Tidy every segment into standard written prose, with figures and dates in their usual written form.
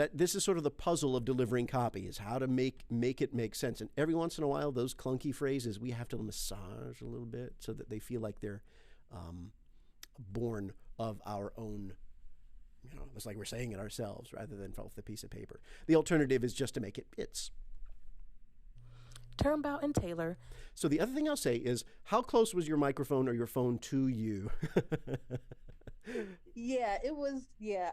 that this is sort of the puzzle of delivering copy, is how to make it make sense. And every once in a while, those clunky phrases we have to massage a little bit so that they feel like they're born of our own. It's like we're saying it ourselves rather than off the piece of paper. The alternative is just to make it bits. Turnbout and Taylor. So the other thing I'll say is, how close was your microphone or your phone to you? Yeah, it was. Yeah.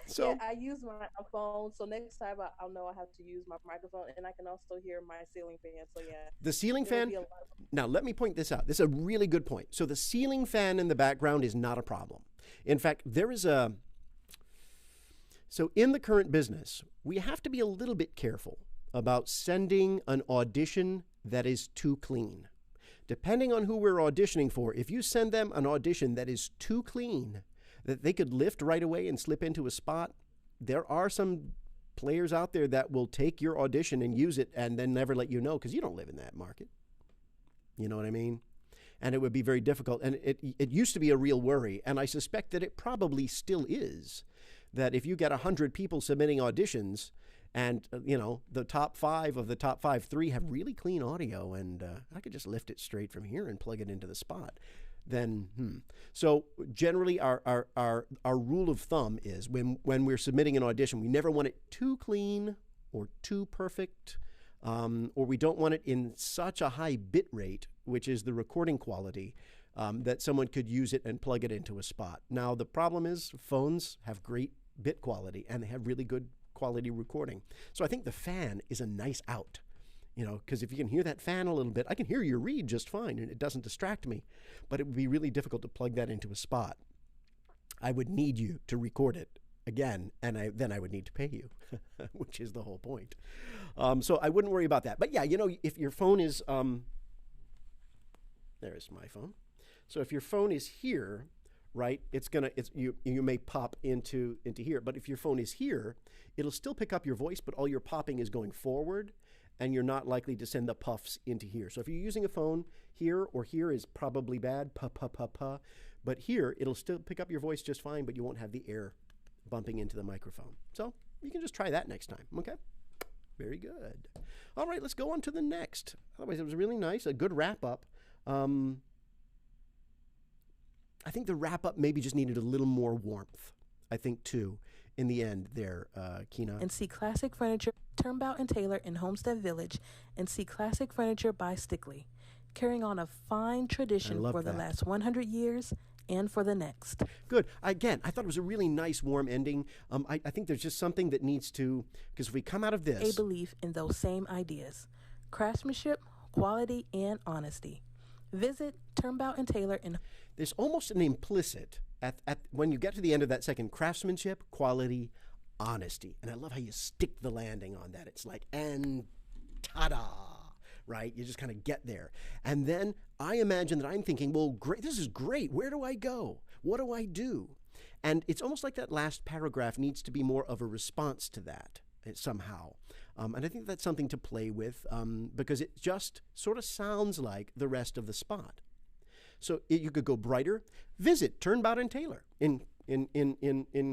So yeah, I use my phone. So next time I'll know I have to use my microphone, and I can also hear my ceiling fan. So yeah. The ceiling fan. Now let me point this out. This is a really good point. So the ceiling fan in the background is not a problem. In fact, there is a. So in the current business, we have to be a little bit careful about sending an audition that is too clean. Depending on who we're auditioning for, if you send them an audition that is too clean, that they could lift right away and slip into a spot, there are some players out there that will take your audition and use it and then never let you know, because you don't live in that market. You know what I mean? And it would be very difficult. And it used to be a real worry, and I suspect that it probably still is, that if you get 100 people submitting auditions, and, the top 5 of the top 3 have really clean audio, and I could just lift it straight from here and plug it into the spot. Then, So generally our rule of thumb is when we're submitting an audition, we never want it too clean or too perfect, or we don't want it in such a high bit rate, which is the recording quality, that someone could use it and plug it into a spot. Now, the problem is phones have great bit quality, and they have really good quality recording. So I think the fan is a nice out, because if you can hear that fan a little bit, I can hear your read just fine, and it doesn't distract me. But it would be really difficult to plug that into a spot. I would need you to record it again, and then I would need to pay you, which is the whole point. So I wouldn't worry about that. But yeah, if your phone is, there's my phone. So if your phone is here, right, you may pop into here. But if your phone is here, it'll still pick up your voice, but all your popping is going forward, and you're not likely to send the puffs into here. So if you're using a phone, here or here is probably bad, pa. But here, it'll still pick up your voice just fine, but you won't have the air bumping into the microphone. So you can just try that next time, okay? Very good. All right, let's go on to the next. Otherwise, it was really nice, a good wrap-up. I think the wrap-up maybe just needed a little more warmth, I think, too, in the end there, Kina. And see classic furniture, Turnbout and Taylor in Homestead Village, and see classic furniture by Stickley, carrying on a fine tradition for the last 100 years and for the next. Good. Again, I thought it was a really nice, warm ending. I think there's just something that needs to, because if we come out of this... A belief in those same ideas: craftsmanship, quality, and honesty. Visit Turnbout and Taylor in... There's almost an implicit, at when you get to the end of that second, craftsmanship, quality, honesty. And I love how you stick the landing on that. It's like, and ta-da, right? You just kind of get there. And then I imagine that I'm thinking, well, great, this is great. Where do I go? What do I do? And it's almost like that last paragraph needs to be more of a response to that. Somehow. And I think that's something to play with, because it just sort of sounds like the rest of the spot. So you could go brighter. Visit Turnbout and Taylor in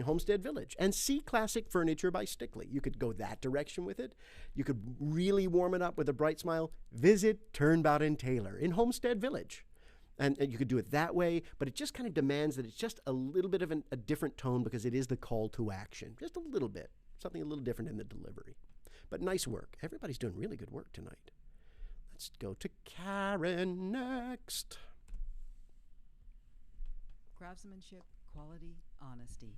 Homestead Village and see classic furniture by Stickley. You could go that direction with it. You could really warm it up with a bright smile. Visit Turnbout and Taylor in Homestead Village. And you could do it that way, but it just kind of demands that it's just a little bit of a different tone, because it is the call to action. Just a little bit. Something a little different in the delivery. But nice work. Everybody's doing really good work tonight. Let's go to Karen next. Craftsmanship, quality, honesty.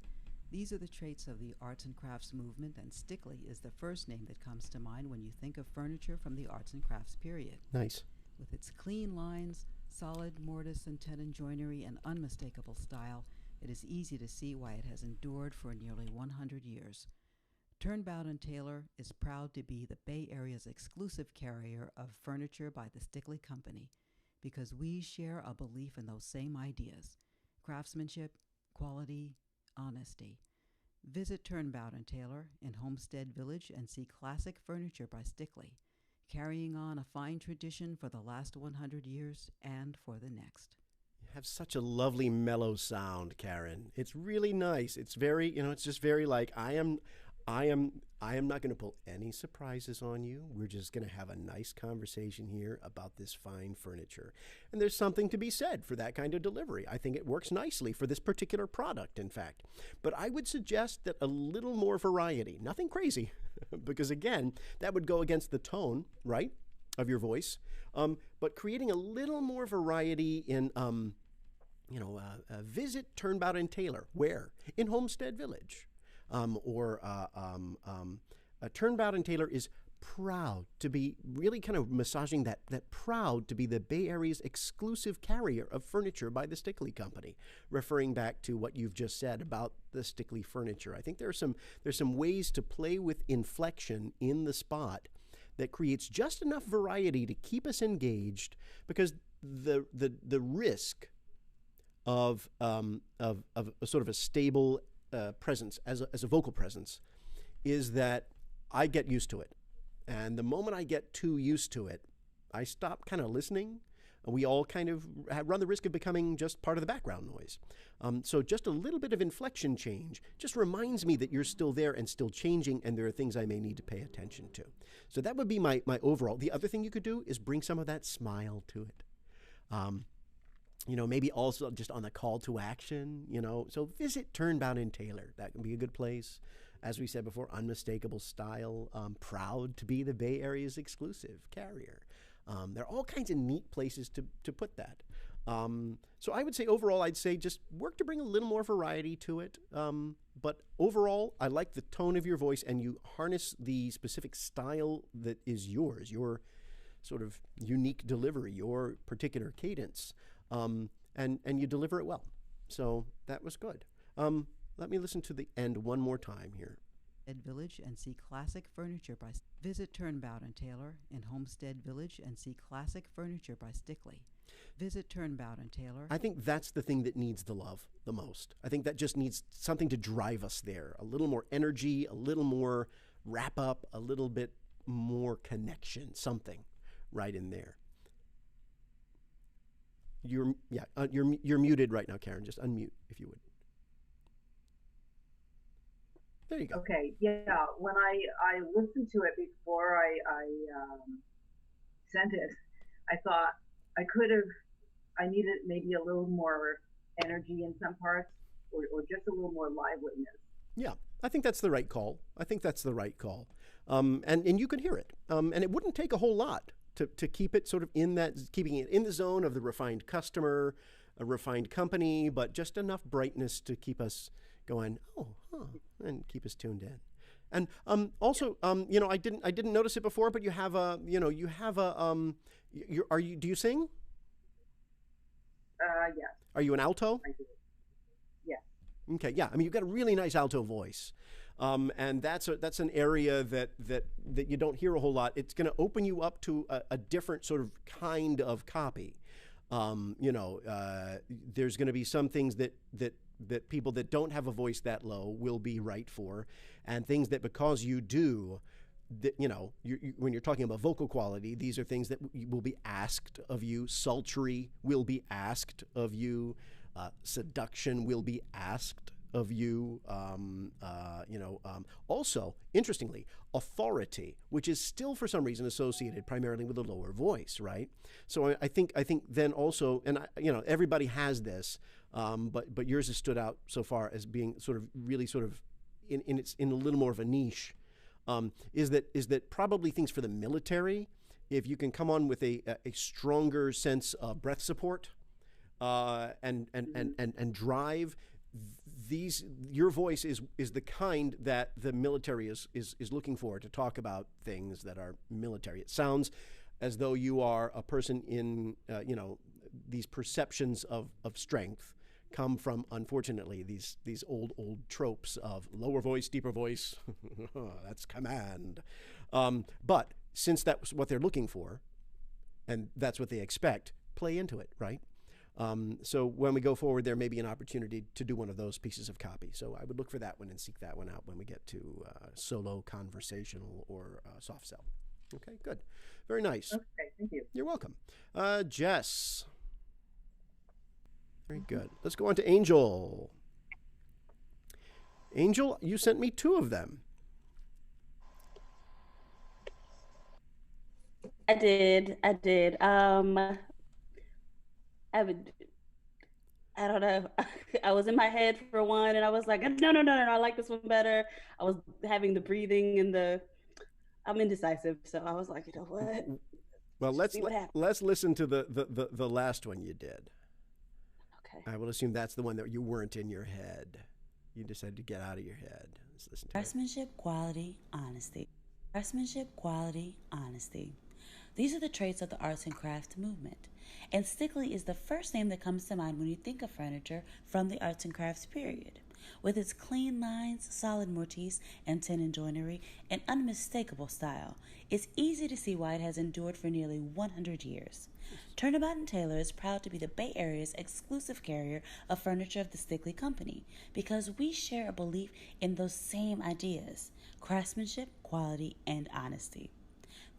These are the traits of the arts and crafts movement, and Stickley is the first name that comes to mind when you think of furniture from the arts and crafts period. Nice. With its clean lines, solid mortise and tenon joinery, and unmistakable style, it is easy to see why it has endured for nearly 100 years. Turnbout and Taylor is proud to be the Bay Area's exclusive carrier of furniture by the Stickley Company, because we share a belief in those same ideas: craftsmanship, quality, honesty. Visit Turnbout and Taylor in Homestead Village and see classic furniture by Stickley, carrying on a fine tradition for the last 100 years and for the next. You have such a lovely mellow sound, Karen. It's really nice. It's very, it's just very like, I am I am not going to pull any surprises on you. We're just going to have a nice conversation here about this fine furniture. And there's something to be said for that kind of delivery. I think it works nicely for this particular product, in fact. But I would suggest that a little more variety, nothing crazy, because again, that would go against the tone, right, of your voice. But creating a little more variety in, visit Turnbout and Taylor. Where? In Homestead Village. Turnbout and Taylor is proud to be really kind of massaging that proud to be the Bay Area's exclusive carrier of furniture by the Stickley Company, referring back to what you've just said about the Stickley furniture. I think there's some ways to play with inflection in the spot that creates just enough variety to keep us engaged, because the risk of a sort of a stable presence as a vocal presence is that I get used to it. And the moment I get too used to it, I stop kind of listening. We all kind of run the risk of becoming just part of the background noise. So just a little bit of inflection change just reminds me that you're still there and still changing, and there are things I may need to pay attention to. So that would be my overall. The other thing you could do is bring some of that smile to it. Maybe also just on the call to action, So visit Turnbout and Taylor. That can be a good place. As we said before, unmistakable style, proud to be the Bay Area's exclusive carrier. There are all kinds of neat places to put that. So I would say overall, I'd say just work to bring a little more variety to it. But overall, I like the tone of your voice, and you harness the specific style that is yours, your sort of unique delivery, your particular cadence. And you deliver it well. So that was good. Let me listen to the end one more time here. Village and see classic furniture by Visit Turnbout and Taylor in Homestead Village and see classic furniture by Stickley. Visit Turnbout and Taylor. I think that's the thing that needs the love the most. I think that just needs something to drive us there. A little more energy, a little more wrap up, a little bit more connection, something right in there. You're muted right now, Karen. Just unmute if you would. There you go. Okay, yeah. When I listened to it before I sent it, I thought I needed maybe a little more energy in some parts, or just a little more liveliness. Yeah, I think that's the right call. And you can hear it. And it wouldn't take a whole lot to keep it sort of keeping it in the zone of the refined customer, a refined company, but just enough brightness to keep us going, and keep us tuned in. And also, I didn't notice it before, but you have a, do you sing? Yes. Are you an alto? I do. Yes. Okay, yeah. I mean, you've got a really nice alto voice. And that's an area that you don't hear a whole lot. It's going to open you up to a different sort of kind of copy. There's going to be some things that people that don't have a voice that low will be right for, and things that because you do, that when you're talking about vocal quality, these are things that will be asked of you. Sultry will be asked of you. Seduction will be asked of you. Also, interestingly, authority, which is still for some reason associated primarily with a lower voice, right? So I think then also, and everybody has this, but yours has stood out so far as being sort of really sort of in a little more of a niche. Is that probably things for the military? If you can come on with a stronger sense of breath support and drive. Your voice is the kind that the military is looking for to talk about things that are military. It sounds as though you are a person in these perceptions of strength come from, unfortunately, these old tropes of lower voice, deeper voice. That's command. But since that's what they're looking for, and that's what they expect, play into it, right? So when we go forward, there may be an opportunity to do one of those pieces of copy. So I would look for that one and seek that one out when we get to solo, conversational, or soft sell. Okay, good. Very nice. Okay, thank you. You're welcome. Jess. Very good. Let's go on to Angel. Angel, you sent me 2 of them. I did. I would. I don't know. I was in my head for one, and I was like, no, no, no, no, no, I like this one better. I was having the breathing and the. I'm indecisive, so I was like, you know what? Well, Just see what happens. let's listen to the last one you did. Okay. I will assume that's the one that you weren't in your head. You decided to get out of your head. Let's listen to it. Craftsmanship, quality, honesty. Craftsmanship, quality, honesty. These are the traits of the arts and crafts movement. And Stickley is the first name that comes to mind when you think of furniture from the arts and crafts period. With its clean lines, solid mortise and tenon joinery, and unmistakable style, it's easy to see why it has endured for nearly 100 years. Turnabout and Taylor is proud to be the Bay Area's exclusive carrier of furniture of the Stickley Company because we share a belief in those same ideas: craftsmanship, quality, and honesty.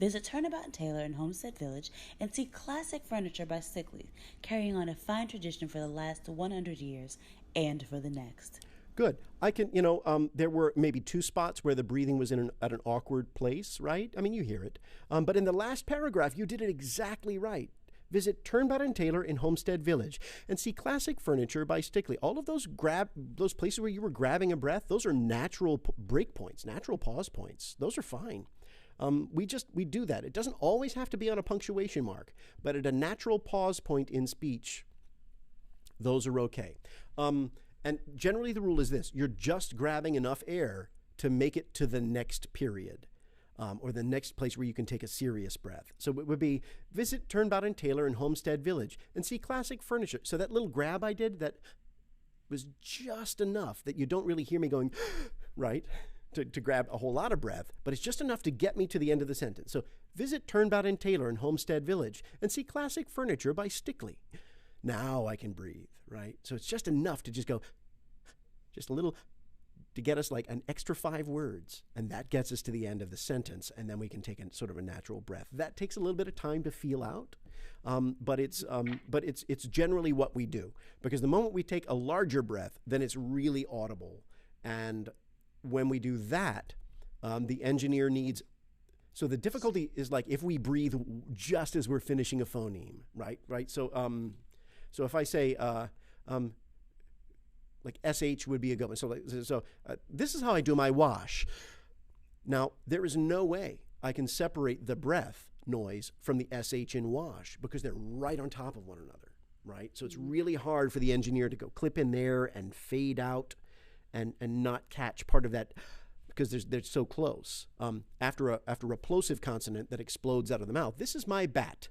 Visit Turnabout and Taylor in Homestead Village and see classic furniture by Stickley, carrying on a fine tradition for the last 100 years and for the next. Good. I can, there were maybe two spots where the breathing was at an awkward place, right? I mean, you hear it. But in the last paragraph, you did it exactly right. Visit Turnabout and Taylor in Homestead Village and see classic furniture by Stickley. All of those places where you were grabbing a breath, those are natural break points, natural pause points. Those are fine. We do that. It doesn't always have to be on a punctuation mark, but at a natural pause point in speech, those are okay. And generally the rule is this: you're just grabbing enough air to make it to the next period, or the next place where you can take a serious breath. So it would be visit Turnabout and Taylor in Homestead Village and see classic furniture. So that little grab I did, that was just enough that you don't really hear me going, right? To grab a whole lot of breath, but it's just enough to get me to the end of the sentence. So visit Turnabout and Taylor in Homestead Village and see classic furniture by Stickley. Now I can breathe, right? So it's just enough to just go, just a little, to get us like an extra 5 words, and that gets us to the end of the sentence, and then we can take a sort of a natural breath. That takes a little bit of time to feel out, but it's generally what we do, because the moment we take a larger breath, then it's really audible. And when we do that, the engineer needs. So the difficulty is like if we breathe just as we're finishing a phoneme, right? So if I say like sh would be a good one. So this is how I do my wash. Now there is no way I can separate the breath noise from the sh in wash because they're right on top of one another, right? So it's really hard for the engineer to go clip in there and fade out and not catch part of that because they're so close. After a plosive consonant that explodes out of the mouth, this is my bat.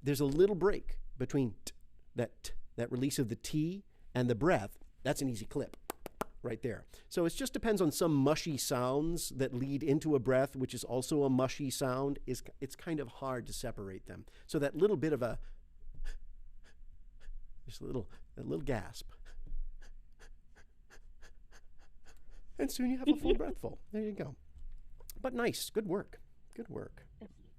There's a little break between that release of the T and the breath. That's an easy clip right there. So it just depends on some mushy sounds that lead into a breath, which is also a mushy sound. It's kind of hard to separate them. So that little bit of just a little gasp. And soon you have a full breathful. There you go. But nice. Good work. Good work.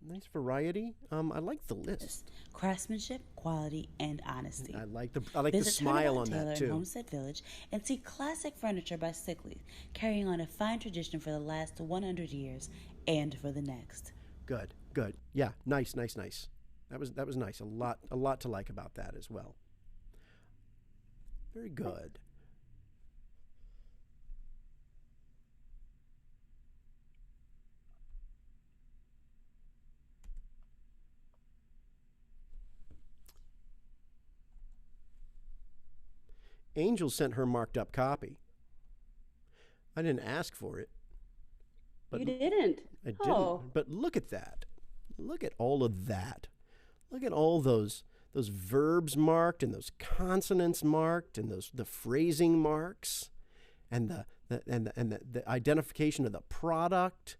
Nice variety. I like the list. Craftsmanship, quality, and honesty. I like the smile on that too. In Homestead Village and see classic furniture by Stickley, carrying on a fine tradition for the last 100 years and for the next. Good. Yeah, nice. That was nice. A lot to like about that as well. Very good. Angel sent her marked up copy. I didn't ask for it. But you didn't? I didn't. But look at that. Look at all of that. Look at all those verbs marked and those consonants marked and the phrasing marks and the identification of the product.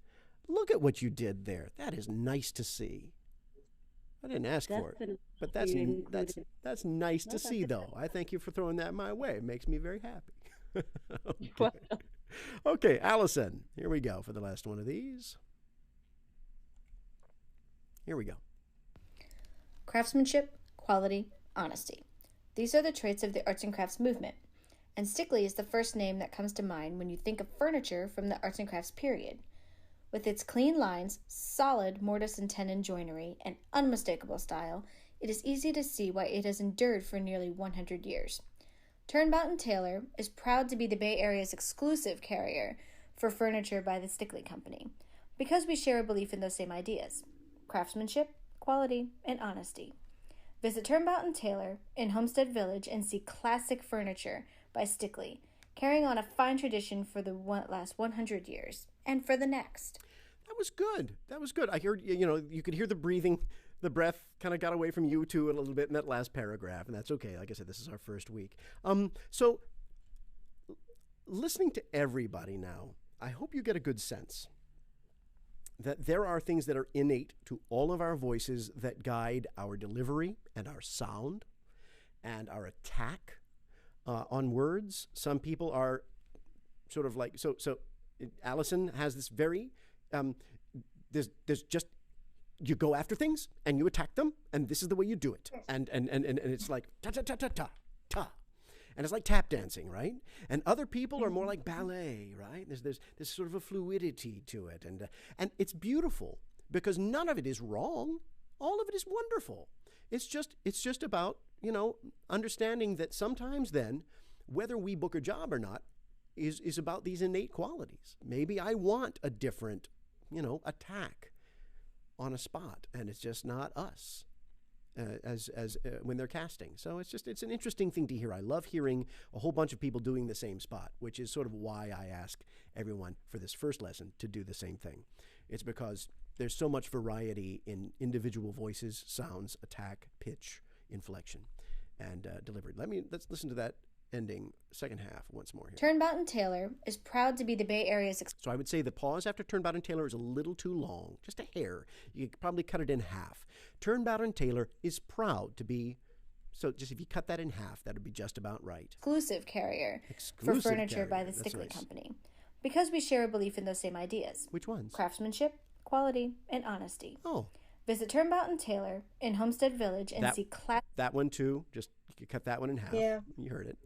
Look at what you did there. That is nice to see. I didn't ask for it, but that's nice to see, though. I thank you for throwing that my way. It makes me very happy. Okay, Allison, here we go for the last one of these. Here we go. Craftsmanship, quality, honesty. These are the traits of the arts and crafts movement, and Stickley is the first name that comes to mind when you think of furniture from the arts and crafts period. With its clean lines, solid mortise and tenon joinery, and unmistakable style, it is easy to see why it has endured for nearly 100 years. Turnbout & Taylor is proud to be the Bay Area's exclusive carrier for furniture by the Stickley Company, because we share a belief in those same ideas: craftsmanship, quality, and honesty. Visit Turnbout & Taylor in Homestead Village and see classic furniture by Stickley, carrying on a fine tradition for the last 100 years and for the next. That was good. That was good. I heard, you could hear the breathing. The breath kind of got away from you too a little bit in that last paragraph, and that's okay. Like I said, this is our first week. So listening to everybody now, I hope you get a good sense that there are things that are innate to all of our voices that guide our delivery and our sound and our attack on words. Some people are sort of like, so Allison has this very, there's just, you go after things and you attack them, and this is the way you do it. And it's like ta ta ta ta ta ta. And it's like tap dancing, right? And other people are more like ballet, right? There's sort of a fluidity to it, and it's beautiful because none of it is wrong. All of it is wonderful. It's just about, understanding that sometimes then, whether we book a job or not, is about these innate qualities. Maybe I want a different, attack on a spot, and it's just not us. As when they're casting. So it's an interesting thing to hear. I love hearing a whole bunch of people doing the same spot, which is sort of why I ask everyone for this first lesson to do the same thing. It's because there's so much variety in individual voices, sounds, attack, pitch, inflection, and delivery. Let's listen to that ending second half once more here. Turnbout & Taylor is proud to be the Bay Area's... So I would say the pause after Turnbout & Taylor is a little too long, just a hair. You could probably cut it in half. Turnbout & Taylor is proud to be... So just if you cut that in half, that would be just about right. Exclusive carrier for furniture by the Stickley Company, because we share a belief in those same ideas. Which ones? Craftsmanship, quality, and honesty. Oh. Visit Turnbout & Taylor in Homestead Village and see that one too. Just you could cut that one in half. Yeah. You heard it.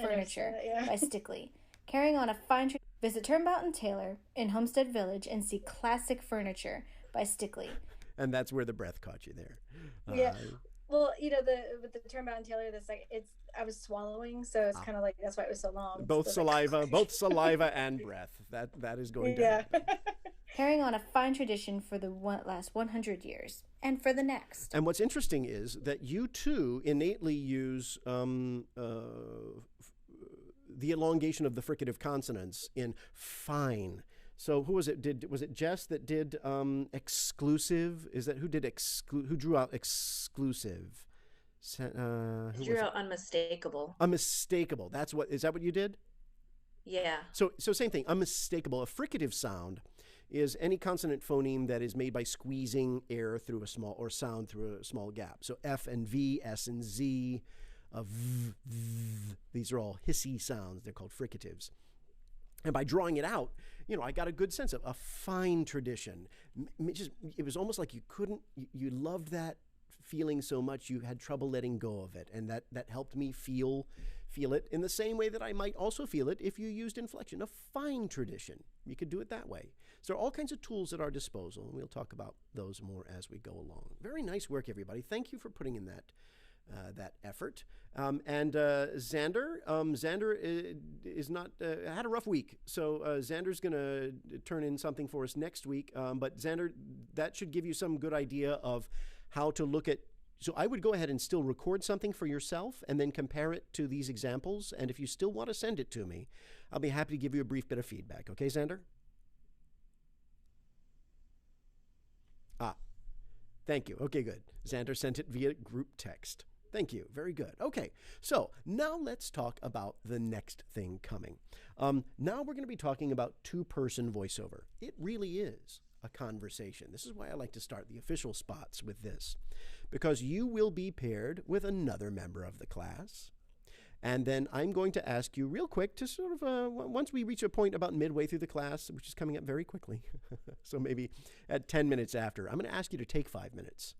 Furniture by Stickley, carrying on a fine... Visit Turnbout & Taylor in Homestead Village and see classic furniture by Stickley. And that's where the breath caught you there. Yeah. Well, with the Turnbout & Taylor, I was swallowing, so it's kind of like that's why it was so long. Both saliva and breath. That is going down. Yeah. Carrying on a fine tradition for the last 100 years and for the next. And what's interesting is that you too innately use the elongation of the fricative consonants in fine. So who was it? Was it Jess that did exclusive? Is that who did who drew out exclusive? Drew out unmistakable. Unmistakable. Is that what you did? Yeah. So same thing. Unmistakable. A fricative sound is any consonant phoneme that is made by squeezing air through a small, or sound through a small gap. So F and V, S and Z, V, these are all hissy sounds. They're called fricatives. And by drawing it out, I got a good sense of a fine tradition. It was almost like you loved that feeling so much you had trouble letting go of it. And that helped me feel it in the same way that I might also feel it if you used inflection. A fine tradition. You could do it that way. So there are all kinds of tools at our disposal, and we'll talk about those more as we go along. Very nice work, everybody. Thank you for putting in that effort. And Xander is not had a rough week, so Xander's going to turn in something for us next week. But Xander, that should give you some good idea of how to look at. So I would go ahead and still record something for yourself and then compare it to these examples. And if you still want to send it to me, I'll be happy to give you a brief bit of feedback. Okay, Xander? Thank you. Okay, good. Xander sent it via group text. Thank you. Very good. Okay, so now let's talk about the next thing coming. Now we're going to be talking about two-person voiceover. It really is a conversation. This is why I like to start the official spots with this, because you will be paired with another member of the class. And then I'm going to ask you real quick to sort of, once we reach a point about midway through the class, which is coming up very quickly, so maybe at 10 minutes after, I'm going to ask you to take 5 minutes.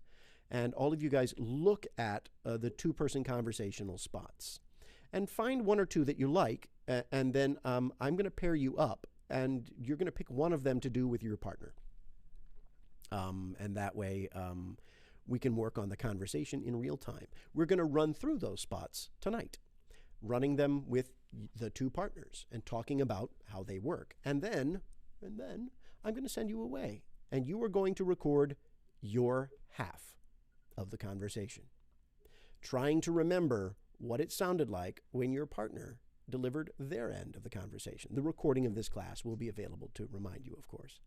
And all of you guys look at the two-person conversational spots and find one or two that you like. And then I'm going to pair you up and you're going to pick one of them to do with your partner. And that way we can work on the conversation in real time. We're going to run through those spots tonight, running them with the two partners and talking about how they work. And then I'm going to send you away, and you are going to record your half of the conversation, trying to remember what it sounded like when your partner delivered their end of the conversation. The recording of this class will be available to remind you, of course.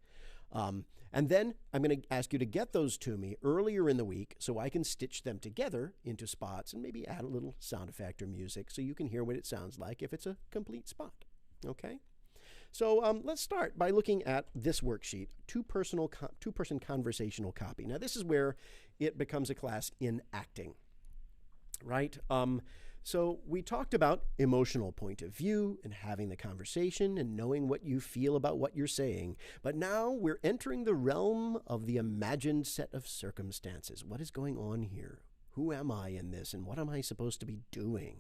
And then I'm going to ask you to get those to me earlier in the week so I can stitch them together into spots and maybe add a little sound effect or music so you can hear what it sounds like if it's a complete spot. Okay? So let's start by looking at this worksheet, two-person conversational copy. Now, this is where it becomes a class in acting, right? So we talked about emotional point of view and having the conversation and knowing what you feel about what you're saying. But now we're entering the realm of the imagined set of circumstances. What is going on here? Who am I in this? And what am I supposed to be doing?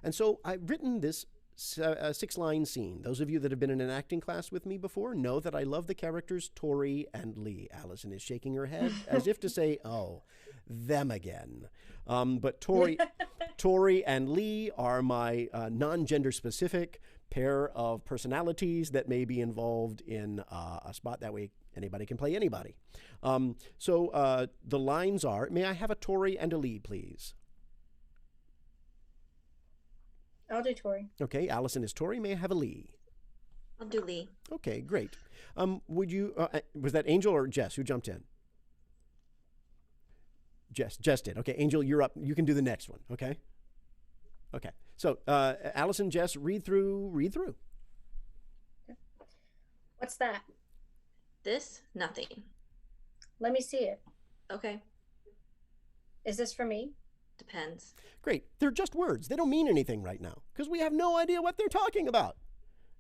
And so I've written this 6-line scene. Those of you that have been in an acting class with me before know that I love the characters Tori and Lee. Allison is shaking her head as if to say, oh, them again. But Tori and Lee are my non-gender specific pair of personalities that may be involved in a spot. That way anybody can play anybody. So the lines are, may I have a Tori and a Lee, please? I'll do Tori. Okay, Allison is Tori. May I have a Lee? I'll do Lee. Okay, great. Would you, was that Angel or Jess who jumped in? Jess did. Okay, Angel, you're up. You can do the next one, okay? Okay. So, Allison, Jess, read through. What's that? This? Nothing. Let me see it. Okay. Is this for me? Depends. Great. They're just words. They don't mean anything right now because we have no idea what they're talking about.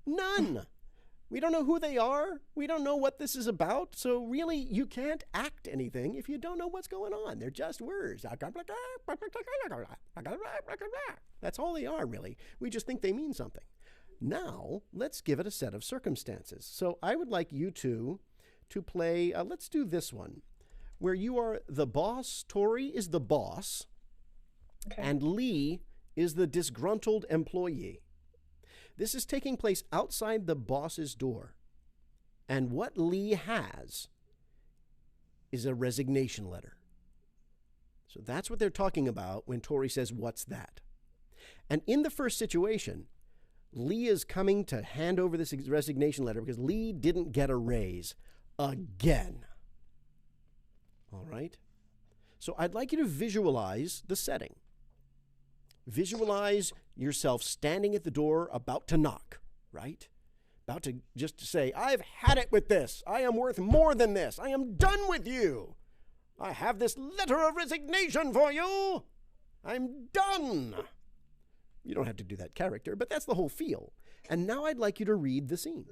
None. We don't know who they are. We don't know what this is about. So really, you can't act anything if you don't know what's going on. They're just words. That's all they are, really. We just think they mean something. Now, let's give it a set of circumstances. So I would like you two to play, let's do this one, where you are the boss. Tori is the boss. Okay. And Lee is the disgruntled employee. This is taking place outside the boss's door. And what Lee has is a resignation letter. So that's what they're talking about when Tori says, what's that? And in the first situation, Lee is coming to hand over this resignation letter because Lee didn't get a raise again. All right? So I'd like you to visualize the setting. Visualize yourself standing at the door about to knock, right? About to just say, I've had it with this. I am worth more than this. I am done with you. I have this letter of resignation for you. I'm done. You don't have to do that character, but that's the whole feel. And now I'd like you to read the scene.